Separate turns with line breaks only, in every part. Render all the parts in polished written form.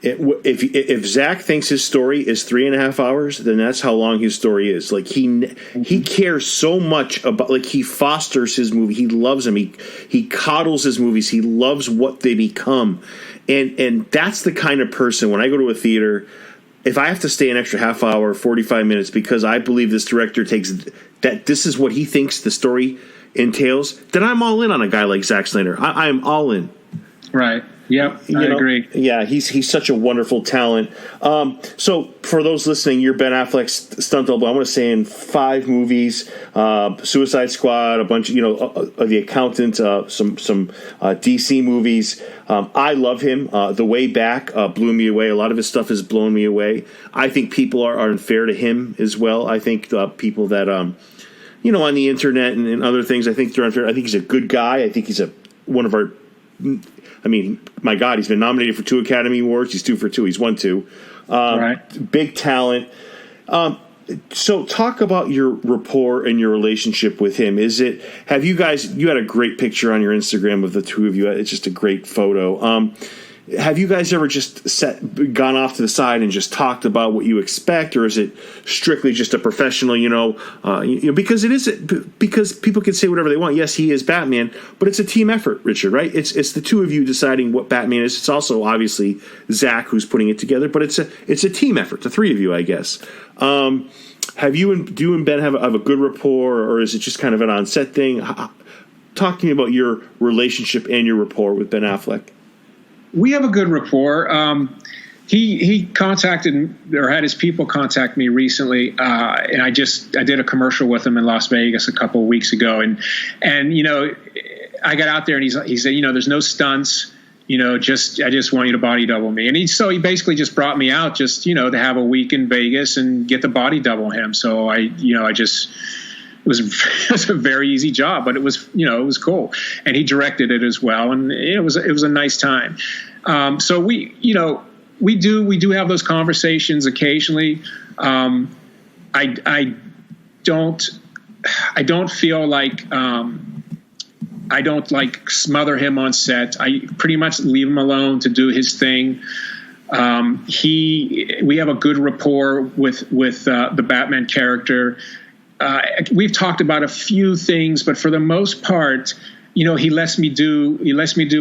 if Zack thinks his story is 3.5 hours, then that's how long his story is. Like he cares so much about, like, he fosters his movie. He loves them. He coddles his movies. He loves what they become. And that's the kind of person, when I go to a theater, if I have to stay an extra half hour, 45 minutes, because I believe this director takes that this is what he thinks the story entails, then I'm all in on a guy like Zack Snyder. I am all in.
Right. Yep, I agree.
Yeah, he's such a wonderful talent. So for those listening, you're Ben Affleck's stunt double. I want to say in 5 movies: Suicide Squad, a bunch, The Accountant, some DC movies. I love him. The Way Back blew me away. A lot of his stuff has blown me away. I think people are unfair to him as well. I think people that on the internet and other things, I think they're unfair. I think he's a good guy. I think he's one of our. I mean, my God, he's been nominated for 2 Academy Awards. He's 2 for 2. He's won 2. Right. Big talent. So talk about your rapport and your relationship with him. You had a great picture on your Instagram of the two of you. It's just a great photo. Have you guys ever just gone off to the side and just talked about what you expect, or is it strictly just a professional? Because people can say whatever they want. Yes, he is Batman, but it's a team effort, Richard. Right? It's the two of you deciding what Batman is. It's also obviously Zack who's putting it together, but it's a team effort. The three of you, I guess. Do you and Ben have a good rapport, or is it just kind of an on-set thing? Talk to me about your relationship and your rapport with Ben Affleck.
We have a good rapport. He contacted or had his people contact me recently, and I did a commercial with him in Las Vegas a couple of weeks ago, and I got out there and he said, there's no stunts, I just want you to body double me, and he basically just brought me out just to have a week in Vegas and get the body double him. So it was a very easy job, but it was cool, and he directed it as well, and it was a nice time. So we do have those conversations occasionally. I don't feel like I don't like smother him on set. I pretty much leave him alone to do his thing. We have a good rapport with the Batman character. We've talked about a few things, but for the most part, he lets me do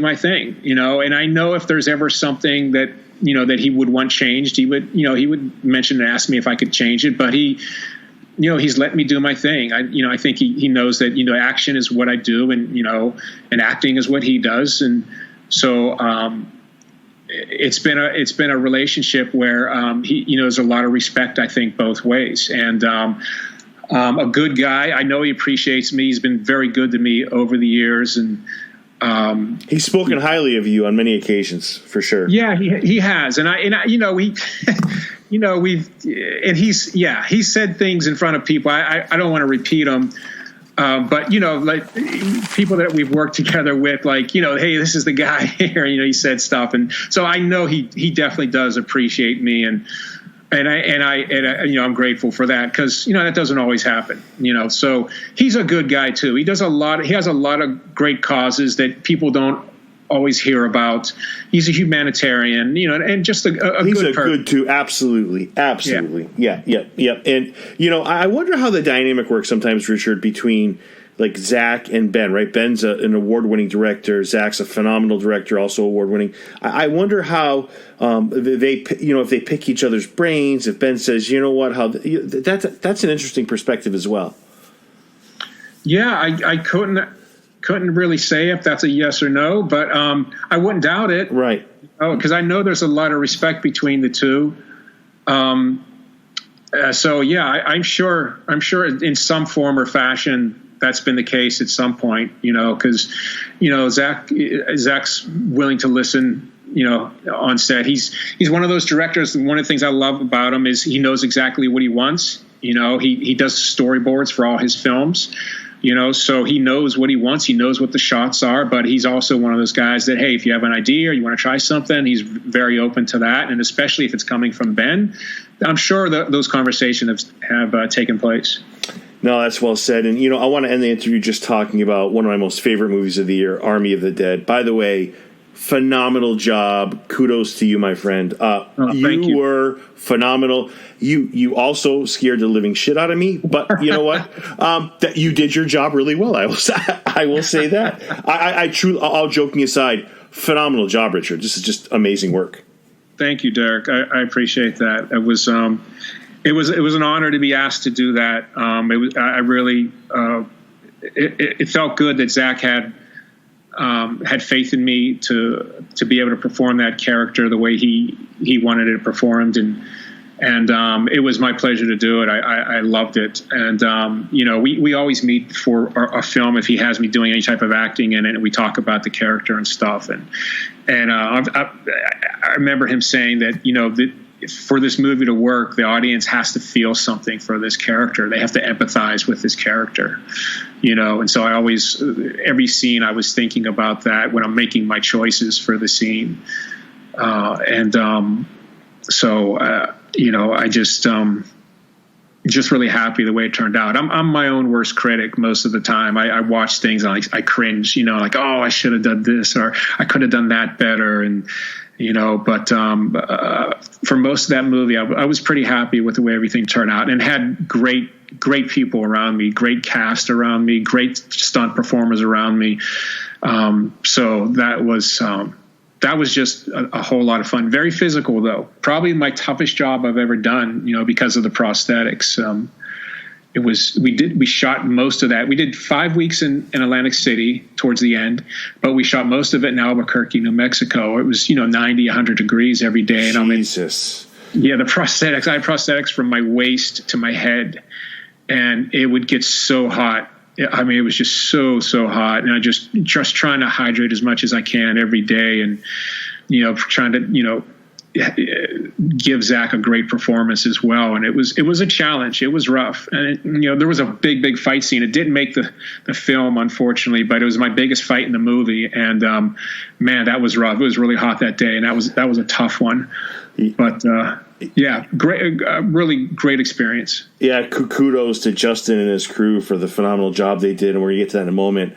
my thing, and I know if there's ever something that, that he would want changed, he would mention and ask me if I could change it, but he's let me do my thing. I think he knows that, action is what I do, and acting is what he does. And so, it's been a relationship where, there's a lot of respect, I think, both ways. And, a good guy. I know he appreciates me. He's been very good to me over the years, and
he's spoken highly of you on many occasions, for sure.
Yeah, he has, and he's said things in front of people. I don't want to repeat them, but like people that we've worked together with, like hey, this is the guy here. He said stuff, and so I know he definitely does appreciate me, and I'm grateful for that, because that doesn't always happen. So he's a good guy too. He has a lot of great causes that people don't always hear about. He's a humanitarian, and just a good person. He's a good
too. Absolutely. Yeah. And I wonder how the dynamic works sometimes, Richard, between like Zack and Ben, right? Ben's an award-winning director. Zack's a phenomenal director, also award-winning. I wonder how if they pick each other's brains. If Ben says, that's an interesting perspective as well.
Yeah, I couldn't really say if that's a yes or no, but I wouldn't doubt it.
Right.
Because I know there's a lot of respect between the two. So yeah, I'm sure in some form or fashion that's been the case at some point, because, Zack's willing to listen, on set. He's one of those directors. One of the things I love about him is he knows exactly what he wants. He does storyboards for all his films, so he knows what he wants. He knows what the shots are, but he's also one of those guys that, hey, if you have an idea or you want to try something, he's very open to that. And especially if it's coming from Ben, I'm sure that those conversations have taken place.
No, that's well said. And, I want to end the interview just talking about one of my most favorite movies of the year, Army of the Dead. By the way, phenomenal job. Kudos to you, my friend.
Thank you.
Were phenomenal. You also scared the living shit out of me, but you know what? That you did your job really well. I will say that. I truly, all joking aside, phenomenal job, Richard. This is just amazing work.
Thank you, Derek. I appreciate that. It was an honor to be asked to do that. It felt good that Zack had faith in me to be able to perform that character the way he wanted it performed, and it was my pleasure to do it. I loved it, and we always meet for a film if he has me doing any type of acting in it, and we talk about the character and stuff. And I remember him saying that for this movie to work, the audience has to feel something for this character. They have to empathize with this character, and so I always, every scene I was thinking about that when I'm making my choices for the scene. I just really happy the way it turned out. I'm my own worst critic most of the time. I watch things and I cringe, like, oh, I should have done this, or I could have done that better. And, but for most of that movie, I was pretty happy with the way everything turned out, and had great people around me, great cast around me, great stunt performers around me. So that was just a whole lot of fun. Very physical, though. Probably my toughest job I've ever done, because of the prosthetics. We shot most of that. We did 5 weeks in Atlantic City towards the end, but we shot most of it in Albuquerque, New Mexico. It was, 90, 100 degrees every day. And
Jesus.
The prosthetics. I had prosthetics from my waist to my head, and it would get so hot. I mean, it was just so hot, and I just trying to hydrate as much as I can every day, and trying to give Zack a great performance as well. And it was a challenge. It was rough, and there was a big fight scene. It didn't make the film, unfortunately, but it was my biggest fight in the movie. And man, that was rough. It was really hot that day, and that was a tough one. But great, really great experience.
Yeah, kudos to Justin and his crew for the phenomenal job they did, and we're gonna get to that in a moment.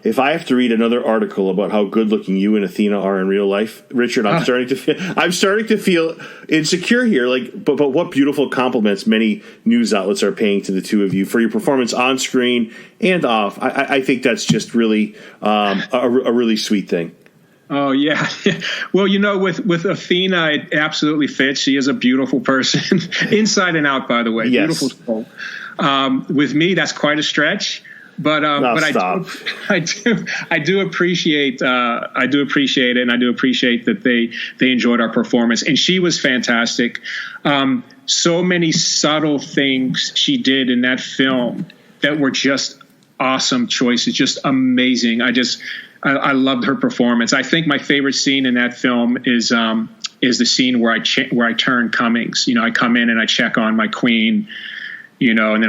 If I have to read another article about how good looking you and Athena are in real life, Richard, I'm starting to feel insecure here. But what beautiful compliments many news outlets are paying to the two of you for your performance on screen and off. I think that's just really a really sweet thing.
Oh, yeah. Well, with Athena, it absolutely fits. She is a beautiful person, inside and out, by the way.
Yes.
Beautiful soul. With me, that's quite a stretch. But I do appreciate it, and I do appreciate that they enjoyed our performance, and she was fantastic. So many subtle things she did in that film that were just awesome choices, just amazing. I loved her performance. I think my favorite scene in that film is the scene where I turn Cummings. I come in and I check on my queen, and then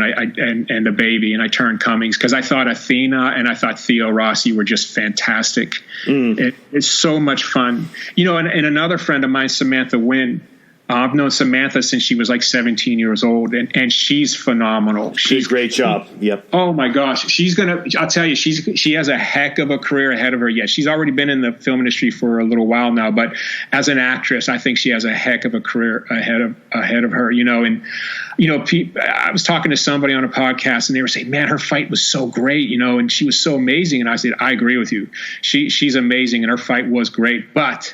and the baby, and I turn Cummings, because I thought Athena and I thought Theo Rossi were just fantastic. It's so much fun. And another friend of mine, Samantha Wynn. I've known Samantha since she was like 17 years old, and she's phenomenal.
She's great job. Yep.
Oh my gosh. I'll tell you, she has a heck of a career ahead of her. Yeah. She's already been in the film industry for a little while now, but as an actress, I think she has a heck of a career ahead of her, I was talking to somebody on a podcast, and they were saying, man, her fight was so great, and she was so amazing. And I said, I agree with you. She's amazing, and her fight was great. But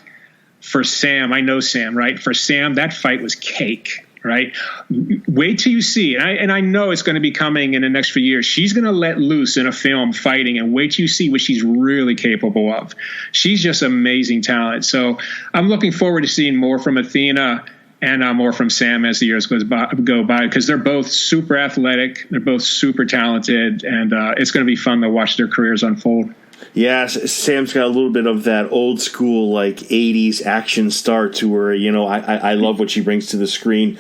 for Sam, I know Sam, right? For Sam, that fight was cake, right? Wait till you see it. And I know it's going to be coming in the next few years. She's going to let loose in a film fighting, and wait till you see what she's really capable of. She's just amazing talent. So I'm looking forward to seeing more from Athena and more from Sam as the years go by, because they're both super athletic. They're both super talented, and it's going to be fun to watch their careers unfold.
Yeah, Sam's got a little bit of that old school, 80s action star to her. I love what she brings to the screen.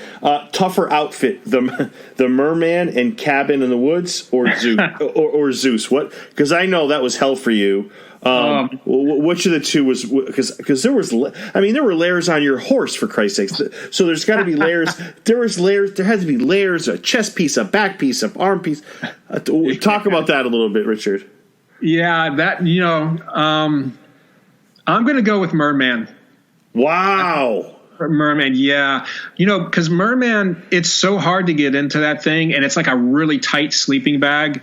Tougher outfit, the Merman and Cabin in the Woods, or Zeus? or Zeus? What? Because I know that was hell for you. Which of the two was? Because there were layers on your horse, for Christ's sakes. So there's got to be layers. There was layers. There had to be layers: a chest piece, a back piece, an arm piece. Talk about that a little bit, Richard.
Yeah, that I'm going to go with Merman.
Wow.
Merman, yeah. Because Merman, it's so hard to get into that thing, and it's like a really tight sleeping bag.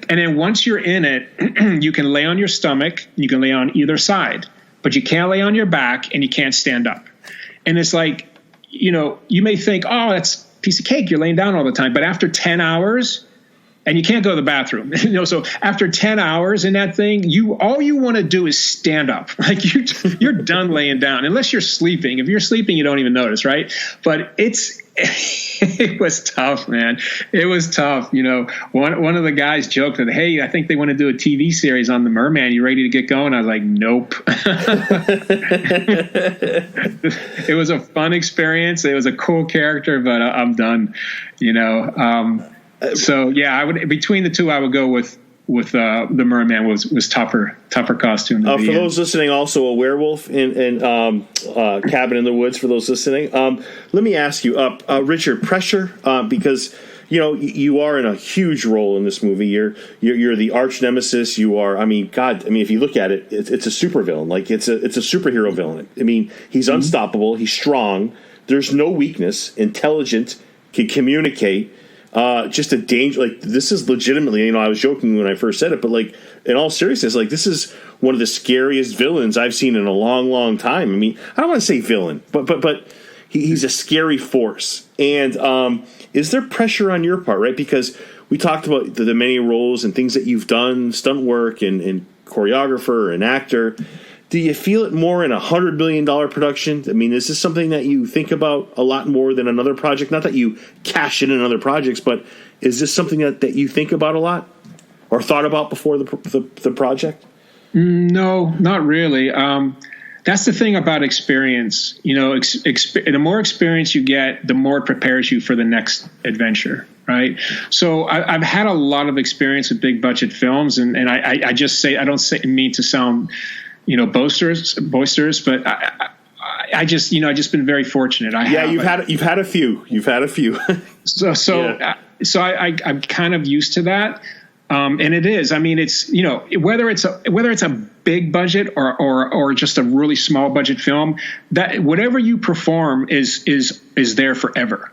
And then once you're in it, you can lay on your stomach, you can lay on either side, but you can't lay on your back and you can't stand up. And it's like, you may think, oh, that's a piece of cake, you're laying down all the time. But after 10 hours, and you can't go to the bathroom, so after 10 hours in that thing, all you want to do is stand up. Like you're done laying down, unless you're sleeping. If you're sleeping, you don't even notice, right? But it was tough, man. It was tough. One of the guys joked that, hey, I think they want to do a TV series on the Merman. You ready to get going? I was like, nope. It was a fun experience. It was a cool character, but I'm done. So yeah, I would, between the two, I would go with the Merman was tougher costume.
For those listening, also a werewolf in Cabin in the Woods. For those listening, let me ask you, Richard, pressure, because you are in a huge role in this movie. You're the arch nemesis. You are. If you look at it, it's a supervillain. Like it's a superhero villain. He's unstoppable. He's strong. There's no weakness. Intelligent. Can communicate. Just a danger. Like this is legitimately, I was joking when I first said it, but like in all seriousness, like this is one of the scariest villains I've seen in a long, long time. I don't want to say villain, but he's a scary force. And is there pressure on your part, right? Because we talked about the many roles and things that you've done, stunt work and choreographer and actor. Do you feel it more in $100 million production? Is this something that you think about a lot more than another project? Not that you cash in other projects, but is this something that you think about a lot or thought about before the project?
No, not really. That's the thing about experience. The more experience you get, the more it prepares you for the next adventure, right? So I've had a lot of experience with big budget films, and I just say, I don't mean to sound boisterous, but I just been very fortunate. You've had a few. So I'm kind of used to that. And it is. It's whether it's a big budget or just a really small budget film, that whatever you perform is there forever.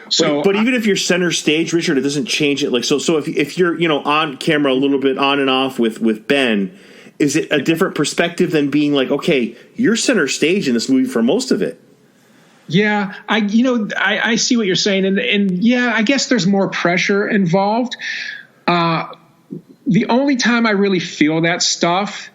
So,
but even if you're center stage, Richard, it doesn't change it. Like so if you're on camera a little bit on and off with Ben. Is it a different perspective than being like, okay, you're center stage in this movie for most of it?
Yeah, I see what you're saying, and yeah, I guess there's more pressure involved. The only time I really feel that stuff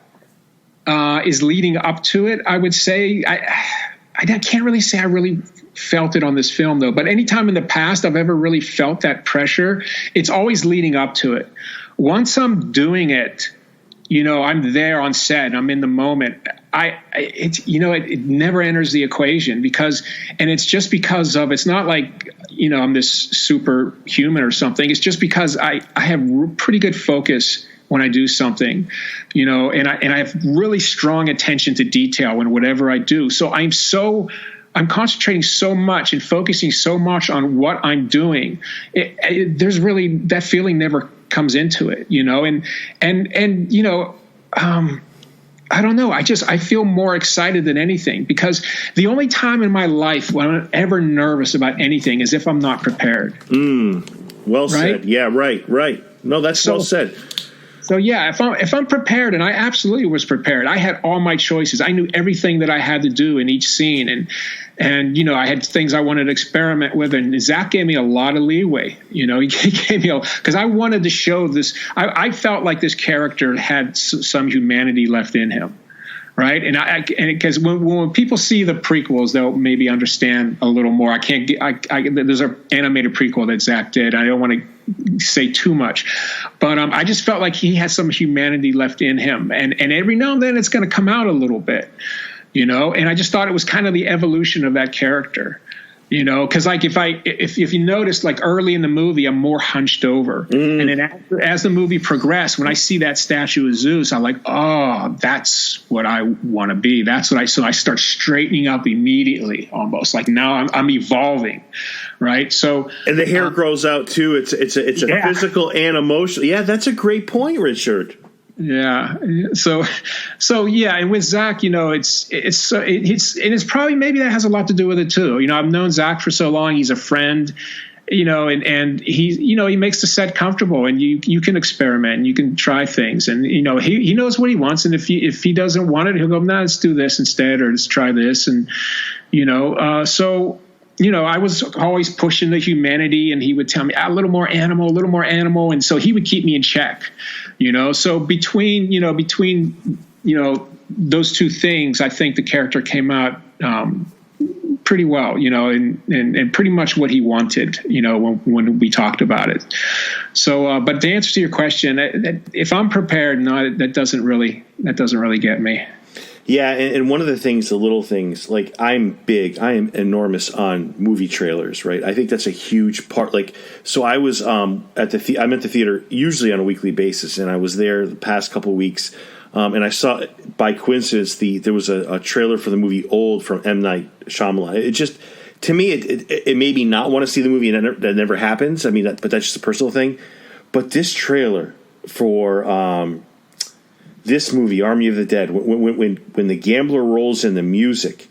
is leading up to it. I would say I can't really say I really felt it on this film though. But anytime in the past I've ever really felt that pressure, it's always leading up to it. Once I'm doing it. I'm there on set. I'm in the moment. It never enters the equation and it's just because of, it's not like, I'm this superhuman or something. It's just because I have pretty good focus when I do something, and I have really strong attention to detail in whatever I do. So I'm concentrating so much and focusing so much on what I'm doing. There's really, that feeling never comes into it, I don't know. I feel more excited than anything, because the only time in my life when I'm ever nervous about anything is if I'm not prepared.
Well said. Yeah, right. No, that's well said.
So yeah, if I'm prepared, and I absolutely was prepared. I had all my choices. I knew everything that I had to do in each scene, and I had things I wanted to experiment with. And Zack gave me a lot of leeway. He gave me because I wanted to show this. I felt like this character had some humanity left in him. Right. And because when people see the prequels, they'll maybe understand a little more. There's an animated prequel that Zack did. I don't want to say too much, but I just felt like he had some humanity left in him. And every now and then it's going to come out a little bit, and I just thought it was kind of the evolution of that character. Because like if you notice, like early in the movie, I'm more hunched over, and then as the movie progressed, when I see that statue of Zeus, I'm like, oh, that's what I want to be. So I start straightening up immediately, almost like now I'm evolving, right? So
and the hair grows out too. It's a physical and emotional. Yeah, that's a great point, Richard.
Yeah. So yeah. And with Zack, it's probably, maybe that has a lot to do with it too. I've known Zack for so long. He's a friend, and he makes the set comfortable, and you can experiment and you can try things, and, he knows what he wants. And if he doesn't want it, he'll go, no, let's do this instead, or let's try this. And, so, I was always pushing the humanity, and he would tell me a little more animal. And so he would keep me in check, so between those two things, I think the character came out, pretty well, and pretty much what he wanted, when we talked about it. So, but to answer to your question, if I'm prepared, no, that doesn't really get me.
Yeah, and one of the things, the little things, like I am enormous on movie trailers, right? I think that's a huge part. Like, so I was I'm at the theater usually on a weekly basis, and I was there the past couple of weeks, and I saw, by coincidence, there was a trailer for the movie Old from M. Night Shyamalan. It just, to me, it made me not want to see the movie, and that never happens. I mean, but that's just a personal thing. But this trailer for this movie, Army of the Dead, when the gambler rolls in the music,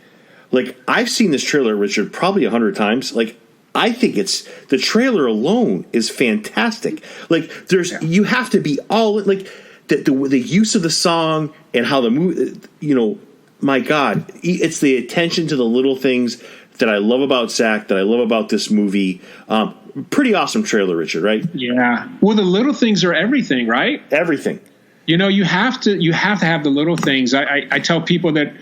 like, I've seen this trailer, Richard, probably 100 times. Like, I think the trailer alone is fantastic. Like, you have to be all, like, the use of the song and how the movie, my God, it's the attention to the little things that I love about Zack, that I love about this movie. Pretty awesome trailer, Richard, right?
Yeah. Well, the little things are everything, right?
Everything.
You have to have the little things. I tell people that,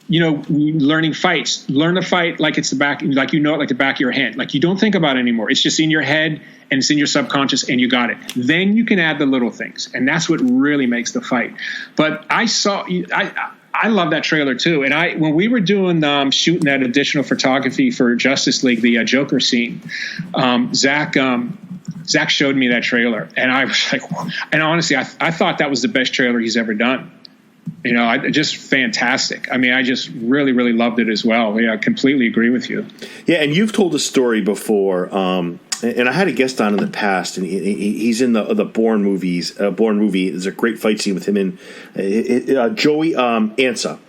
learn the fight like it's the back of your hand. Like, you don't think about it anymore. It's just in your head, and it's in your subconscious, and you got it. Then you can add the little things, and that's what really makes the fight. But I love that trailer too. And when we were doing shooting that additional photography for Justice League, the Joker scene, Zack showed me that trailer, and I was like, and honestly, I thought that was the best trailer he's ever done. Just fantastic. I mean, I just really, really loved it as well. Yeah, I completely agree with you.
Yeah, and you've told a story before, and I had a guest on in the past, and he's in the Bourne movies. Bourne movie. There's a great fight scene with him and Joey Ansa,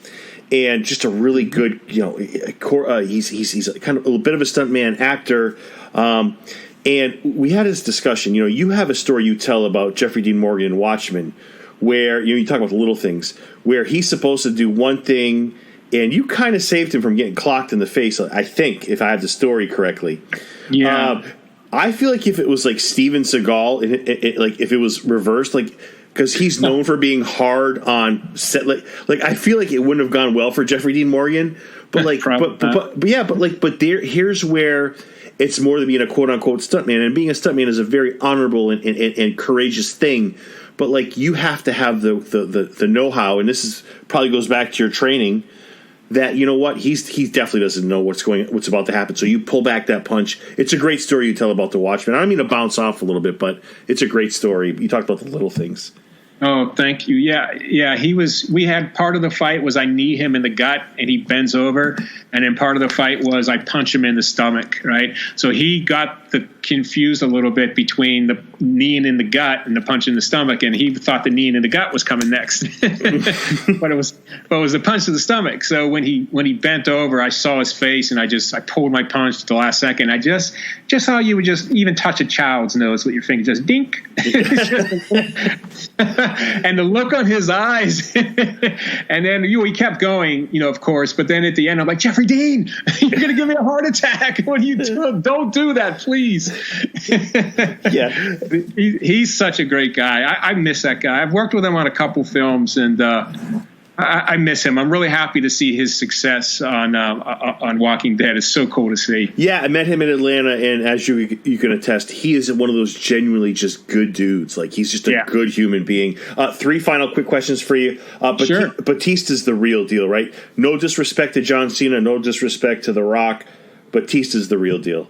and just a really good, he's kind of a bit of a stuntman actor. And we had this discussion. You have a story you tell about Jeffrey Dean Morgan in Watchmen, where you talk about the little things, where he's supposed to do one thing, and you kind of saved him from getting clocked in the face, I think, if I have the story correctly.
Yeah.
I feel like if it was like Steven Seagal, like if it was reversed, like, because he's known for being hard on set, like I feel like it wouldn't have gone well for Jeffrey Dean Morgan. But like, but here's where it's more than being a quote unquote stuntman, and being a stuntman is a very honorable and courageous thing. But like, you have to have the know-how, and this probably goes back to your training. That, you know what, he definitely doesn't know what's about to happen. So you pull back that punch. It's a great story you tell about the Watchmen. I don't mean to bounce off a little bit, but it's a great story. You talked about the little things.
Oh, thank you. Yeah. We had part of the fight was I knee him in the gut and he bends over. And then part of the fight was I punch him in the stomach, right? So he got confused a little bit between the kneeing in the gut and the punch in the stomach. And he thought the kneeing in the gut was coming next. but it was the punch to the stomach. So when he bent over, I saw his face and I pulled my punch at the last second. I just how you would just even touch a child's nose with your finger, just dink. And the look on his eyes, and then he kept going, of course. But then at the end, I'm like, Jeffrey Dean, you're going to give me a heart attack. What are you doing? Don't do that, please.
Yeah,
he's such a great guy. I miss that guy. I've worked with him on a couple films, and I miss him. I'm really happy to see his success on Walking Dead. It's so cool to see.
Yeah, I met him in Atlanta, and as you can attest, he is one of those genuinely just good dudes. Like, he's just a good human being. 3 final quick questions for you.
Sure.
Batista's the real deal, right? No disrespect to John Cena, no disrespect to The Rock. Batista's the real deal.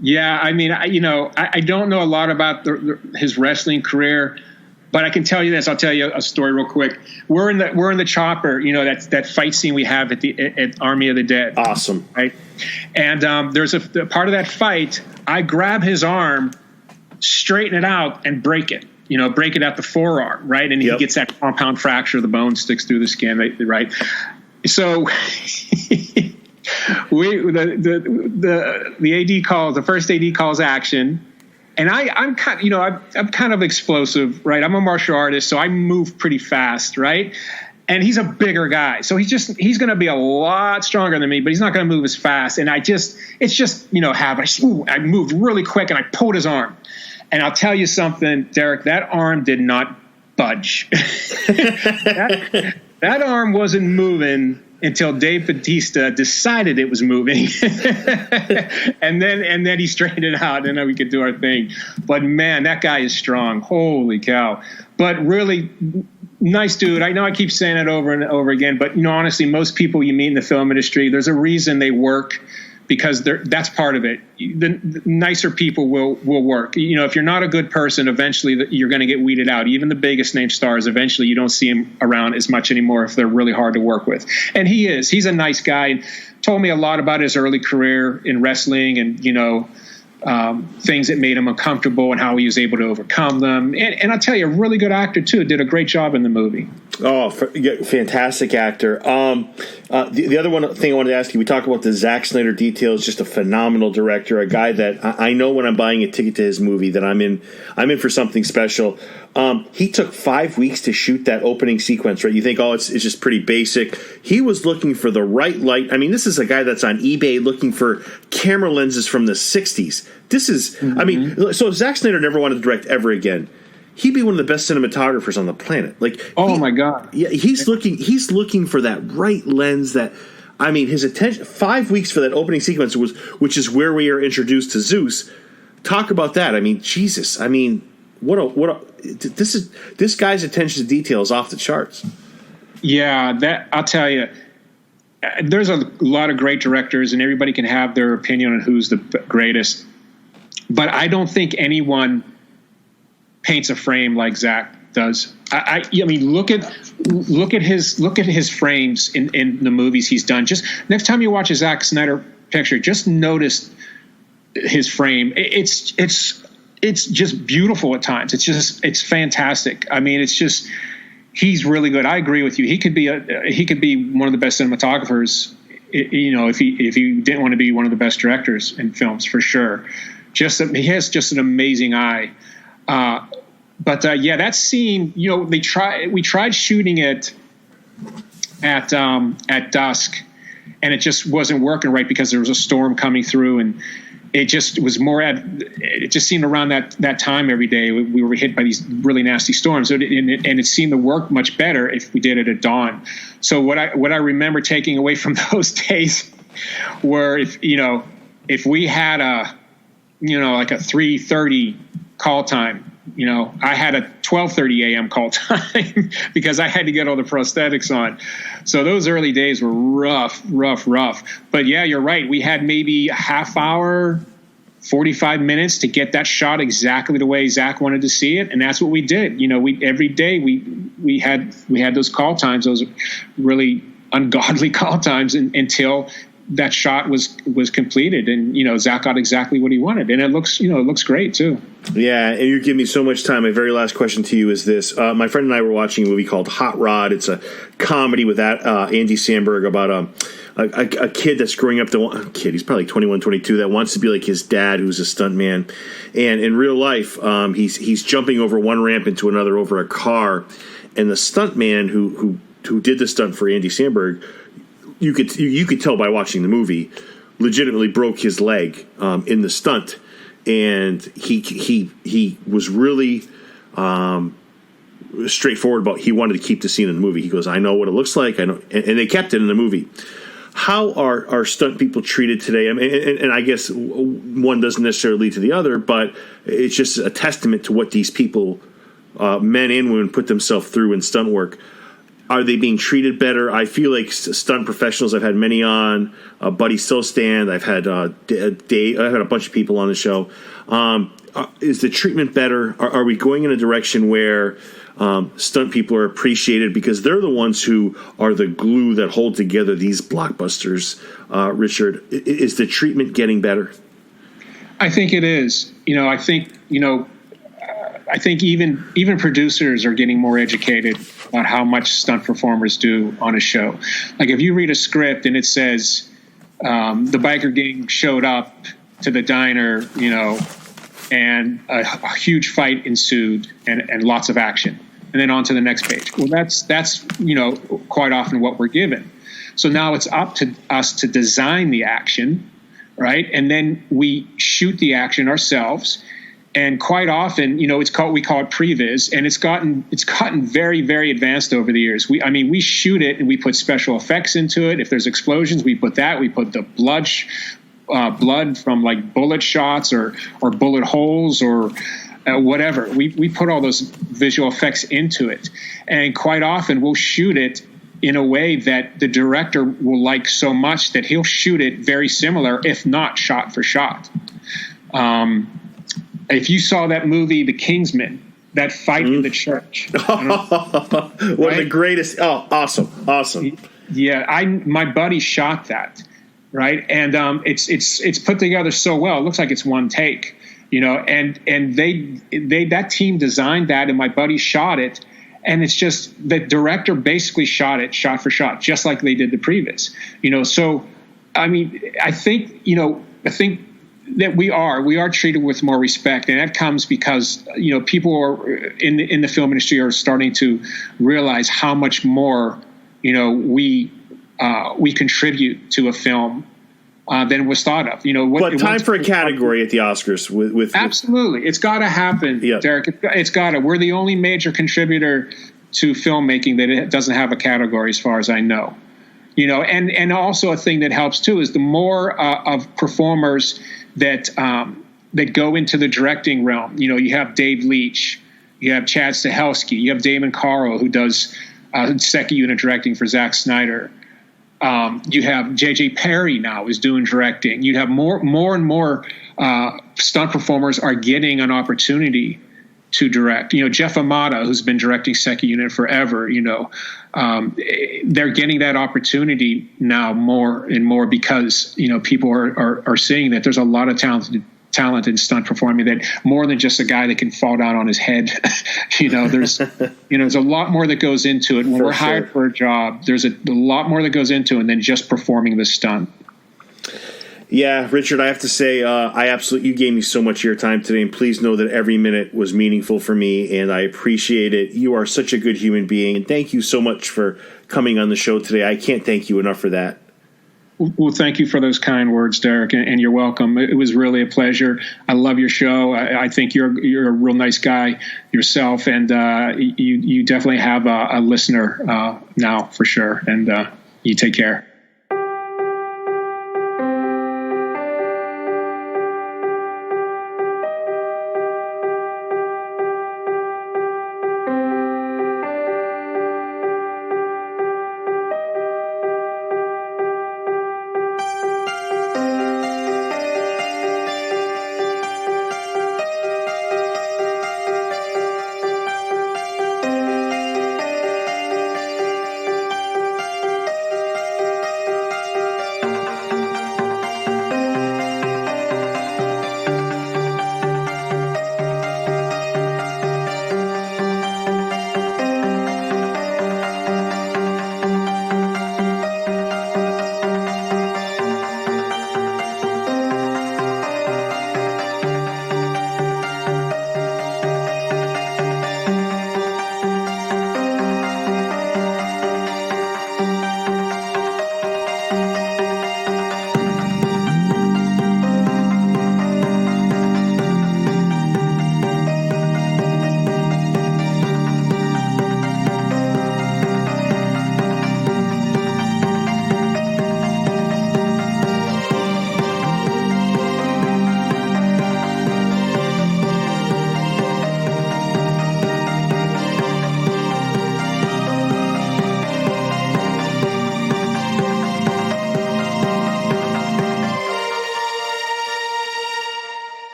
Yeah, I mean, I don't know a lot about his wrestling career. But I can tell you this. I'll tell you a story real quick. We're in the chopper. That fight scene we have at Army of the Dead.
Awesome,
right? And there's a part of that fight. I grab his arm, straighten it out, and break it. break it at the forearm, right? And he gets that compound fracture, the bone sticks through the skin, right? So the AD calls, the first AD calls action. And I'm kind of explosive, right? I'm a martial artist, so I move pretty fast, right? And he's a bigger guy, so he's going to be a lot stronger than me, but he's not going to move as fast. And it's just habit. I moved really quick and I pulled his arm. And I'll tell you something, Derek, that arm did not budge. that arm wasn't moving until Dave Batista decided it was moving. and then he straightened it out, and then we could do our thing. But man, that guy is strong. Holy cow. But really nice dude. I know I keep saying it over and over again, but honestly, most people you meet in the film industry, there's a reason they work, because that's part of it. The nicer people will work. If you're not a good person, eventually you're going to get weeded out. Even the biggest name stars, eventually you don't see them around as much anymore if they're really hard to work with. And he's a nice guy, and told me a lot about his early career in wrestling and, things that made him uncomfortable and how he was able to overcome them. And I'll tell you, a really good actor too, did a great job in the movie.
Oh, fantastic actor. The other thing I wanted to ask you, we talk about the Zack Snyder details, just a phenomenal director, a guy that I know when I'm buying a ticket to his movie that I'm in for something special. He took 5 weeks to shoot that opening sequence, right? You think, it's just pretty basic. He was looking for the right light. I mean, this is a guy that's on eBay looking for camera lenses from the 60s. This is, so if Zack Snyder never wanted to direct ever again, he'd be one of the best cinematographers on the planet.
My God.
Yeah, he's looking for that right lens his attention, 5 weeks for that opening sequence which is where we are introduced to Zeus. Talk about that. Jesus. This guy's attention to detail is off the charts.
Yeah, that I'll tell you. There's a lot of great directors, and everybody can have their opinion on who's the greatest. But I don't think anyone paints a frame like Zack does. Look at his frames in the movies he's done. Just next time you watch a Zack Snyder picture, just notice his frame. It's just beautiful at times. It's fantastic. He's really good. I agree with you. He could be one of the best cinematographers. If he didn't want to be one of the best directors in films, for sure. He has just an amazing eye. But that scene, we tried shooting it at dusk, and it just wasn't working right because there was a storm coming through, and it just was it just seemed around that time every day we were hit by these really nasty storms, and it seemed to work much better if we did it at dawn. So what I remember taking away from those days were if we had a 3:30 call time, I had a 12:30 a.m. call time because I had to get all the prosthetics on. So those early days were rough. But yeah, you're right. We had maybe a half hour, 45 minutes to get that shot exactly the way Zack wanted to see it, and that's what we did. Every day we had those call times, those really ungodly call times, until that shot was completed, and Zack got exactly what he wanted, and it looks great too.
Yeah, and you're giving me so much time. My very last question to you is this: my friend and I were watching a movie called Hot Rod. It's a comedy with Andy Samberg about a kid that's growing up. He's probably 21, 22, that wants to be like his dad, who's a stuntman, and in real life, he's jumping over one ramp into another over a car, and the stuntman who did the stunt for Andy Samberg, you could tell by watching the movie, legitimately broke his leg in the stunt, and he was really straightforward about he wanted to keep the scene in the movie. He goes, I know what it looks like, I know, and they kept it in the movie. How are stunt people treated today? And I guess one doesn't necessarily lead to the other, but it's just a testament to what these people, men and women, put themselves through in stunt work. Are they being treated better? I feel like stunt professionals, I've had many on, Buddy Stillstand, I've had Dave, I've had a bunch of people on the show. Is the treatment better? Are we going in a direction where stunt people are appreciated because they're the ones who are the glue that hold together these blockbusters? Richard, is the treatment getting better?
I think it is. I think, I think even producers are getting more educated about how much stunt performers do on a show. Like if you read a script and it says the biker gang showed up to the diner, and a huge fight ensued and lots of action, and then on to the next page. Well, that's quite often what we're given. So now it's up to us to design the action, right? And then we shoot the action ourselves. And quite often, we call it previs, and it's gotten very, very advanced over the years. We shoot it and we put special effects into it. If there's explosions, we put that. We put the blood from like bullet shots or bullet holes or whatever. We put all those visual effects into it, and quite often we'll shoot it in a way that the director will like so much that he'll shoot it very similar, if not shot for shot. If you saw that movie, The Kingsman, that fight in the church,
one of the greatest. Oh, awesome!
Yeah, my buddy shot that, right? And it's put together so well. It looks like it's one take, And they that team designed that, and my buddy shot it. And it's just the director basically shot it shot for shot, just like they did the previous, So, I think that we are treated with more respect, and that comes because people are in the film industry are starting to realize how much more we contribute to a film than was thought of.
But time for a category at the Oscars with
absolutely, it's got to happen, yeah. Derek. It's got to. We're the only major contributor to filmmaking that it doesn't have a category, as far as I know. And also a thing that helps too is the more of performers that go into the directing realm. You have Dave Leitch, you have Chad Stahelski, you have Damon Carl, who does second unit directing for Zack Snyder. You have J.J. Perry now is doing directing. You have more and more stunt performers are getting an opportunity to direct. Jeff Amata, who's been directing second unit forever, they're getting that opportunity now more and more because, people are seeing that there's a lot of talent in stunt performing, that more than just a guy that can fall down on his head. There's a lot more that goes into it. When we're hired for a job, there's a lot more that goes into it than just performing the stunt.
Yeah, Richard, I have to say, you gave me so much of your time today, and please know that every minute was meaningful for me, and I appreciate it. You are such a good human being, and thank you so much for coming on the show today. I can't thank you enough for that.
Well, thank you for those kind words, Derek, and you're welcome. It was really a pleasure. I love your show. I think you're a real nice guy yourself, and you definitely have a listener now for sure. And you take care.